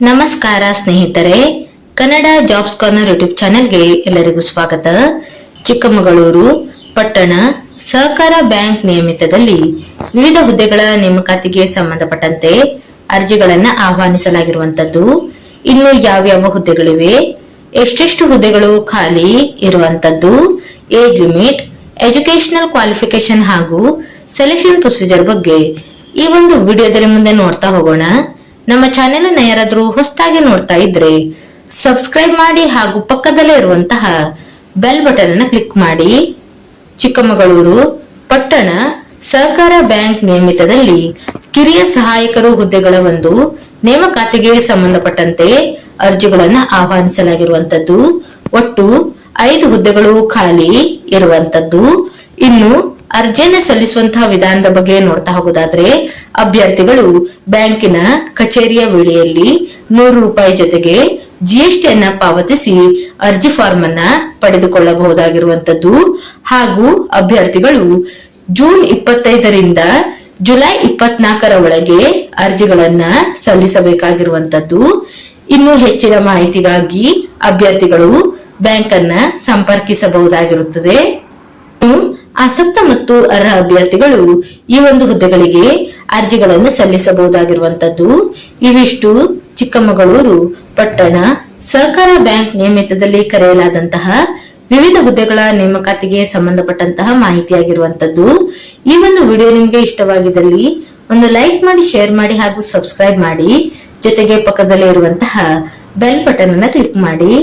ನಮಸ್ಕಾರ ಸ್ನೇಹಿತರೆ, Kannada jobs corner YouTube ಚಾನೆಲ್ಗೆ ಎಲ್ಲರಿಗೂ ಸ್ವಾಗತ. ಚಿಕ್ಕಮಗಳೂರು ಪಟ್ಟಣ ಸಹಕಾರ ಬ್ಯಾಂಕ್ ನಿಯಮಿತದಲ್ಲಿ ವಿವಿಧ ಹುದ್ದೆಗಳ ನೇಮಕಾತಿಗೆ ಸಂಬಂಧಪಟ್ಟಂತೆ ಅರ್ಜಿಗಳನ್ನು ಆಹ್ವಾನಿಸಲಾಗಿರುವಂತದ್ದು. ಇನ್ನು ಯಾವ್ಯಾವ ಹುದ್ದೆಗಳಿವೆ, ಎಷ್ಟೆಷ್ಟು ಹುದ್ದೆಗಳು ಖಾಲಿ ಇರುವಂತದ್ದು, ಏಜ್ ಲಿಮಿಟ್, ಎಜುಕೇಶನಲ್ ಕ್ವಾಲಿಫಿಕೇಶನ್ ಹಾಗೂ ಸೆಲೆಕ್ಷನ್ ಪ್ರೊಸೀಜರ್ ಬಗ್ಗೆ ಈ ಒಂದು ವಿಡಿಯೋದಲ್ಲಿ ಮುಂದೆ ನೋಡ್ತಾ ಹೋಗೋಣ. ನಮ್ಮ ಚಾನೆಲ್ ಅನ್ನ ಯಾರಾದ್ರೂ ಹೊಸದಾಗಿ ನೋಡ್ತಾ ಇದ್ರೆ ಸಬ್ಸ್ಕ್ರೈಬ್ ಮಾಡಿ ಹಾಗೂ ಪಕ್ಕದಲ್ಲೇ ಇರುವಂತಹ ಬೆಲ್ ಬಟನ್ ಅನ್ನು ಕ್ಲಿಕ್ ಮಾಡಿ. ಚಿಕ್ಕಮಗಳೂರು ಪಟ್ಟಣ ಸಹಕಾರ ಬ್ಯಾಂಕ್ ನಿಯಮಿತದಲ್ಲಿ ಕಿರಿಯ ಸಹಾಯಕರು ಹುದ್ದೆಗಳ ಒಂದು ನೇಮಕಾತಿಗೆ ಸಂಬಂಧಪಟ್ಟಂತೆ ಅರ್ಜಿಗಳನ್ನು ಆಹ್ವಾನಿಸಲಾಗಿರುವಂತದ್ದು. ಒಟ್ಟು 5 ಹುದ್ದೆಗಳು ಖಾಲಿ ಇರುವಂತದ್ದು. ಇನ್ನು ಅರ್ಜಿಯನ್ನು ಸಲ್ಲಿಸುವಂತಹ ವಿಧಾನದ ಬಗ್ಗೆ ನೋಡ್ತಾ ಹೋಗೋದಾದ್ರೆ, ಅಭ್ಯರ್ಥಿಗಳು ಬ್ಯಾಂಕಿನ ಕಚೇರಿಯ ವೇಳೆಯಲ್ಲಿ ₹100 ಜೊತೆಗೆ GST ಅನ್ನ ಪಾವತಿಸಿ ಅರ್ಜಿ ಫಾರ್ಮ್ ಅನ್ನ ಪಡೆದುಕೊಳ್ಳಬಹುದಾಗಿರುವಂತದ್ದು. ಹಾಗೂ ಅಭ್ಯರ್ಥಿಗಳು ಜೂನ್ 25ರಿಂದ ಜುಲೈ 24ರ ಒಳಗೆ ಅರ್ಜಿಗಳನ್ನ ಸಲ್ಲಿಸಬೇಕಾಗಿರುವಂತದ್ದು. ಇನ್ನು ಹೆಚ್ಚಿನ ಮಾಹಿತಿಗಾಗಿ ಅಭ್ಯರ್ಥಿಗಳು ಬ್ಯಾಂಕ್ ಅನ್ನ ಸಂಪರ್ಕಿಸಬಹುದಾಗಿರುತ್ತದೆ. ಆಸಕ್ತ ಮತ್ತು ಅರ್ಹ ಅಭ್ಯರ್ಥಿಗಳು ಈ ಒಂದು ಹುದ್ದೆಗಳಿಗೆ ಅರ್ಜಿಗಳನ್ನು ಸಲ್ಲಿಸಬಹುದಾಗಿರುವಂತದ್ದು. ಇವಿಷ್ಟು ಚಿಕ್ಕಮಗಳೂರು ಪಟ್ಟಣ ಸಹಕಾರ ಬ್ಯಾಂಕ್ ನಿಯಮಿತದಲ್ಲಿ ಕರೆಯಲಾದಂತಹ ವಿವಿಧ ಹುದ್ದೆಗಳ ನೇಮಕಾತಿಗೆ ಸಂಬಂಧಪಟ್ಟಂತಹ ಮಾಹಿತಿಯಾಗಿರುವಂತದ್ದು. ಈ ಒಂದು ವಿಡಿಯೋ ನಿಮಗೆ ಇಷ್ಟವಾಗಿದ್ದಲ್ಲಿ ಒಂದು ಲೈಕ್ ಮಾಡಿ, ಶೇರ್ ಮಾಡಿ ಹಾಗೂ ಸಬ್ಸ್ಕ್ರೈಬ್ ಮಾಡಿ. ಜೊತೆಗೆ ಪಕ್ಕದಲ್ಲೇ ಇರುವಂತಹ ಬೆಲ್ ಬಟನ್ ಅನ್ನ ಕ್ಲಿಕ್ ಮಾಡಿ.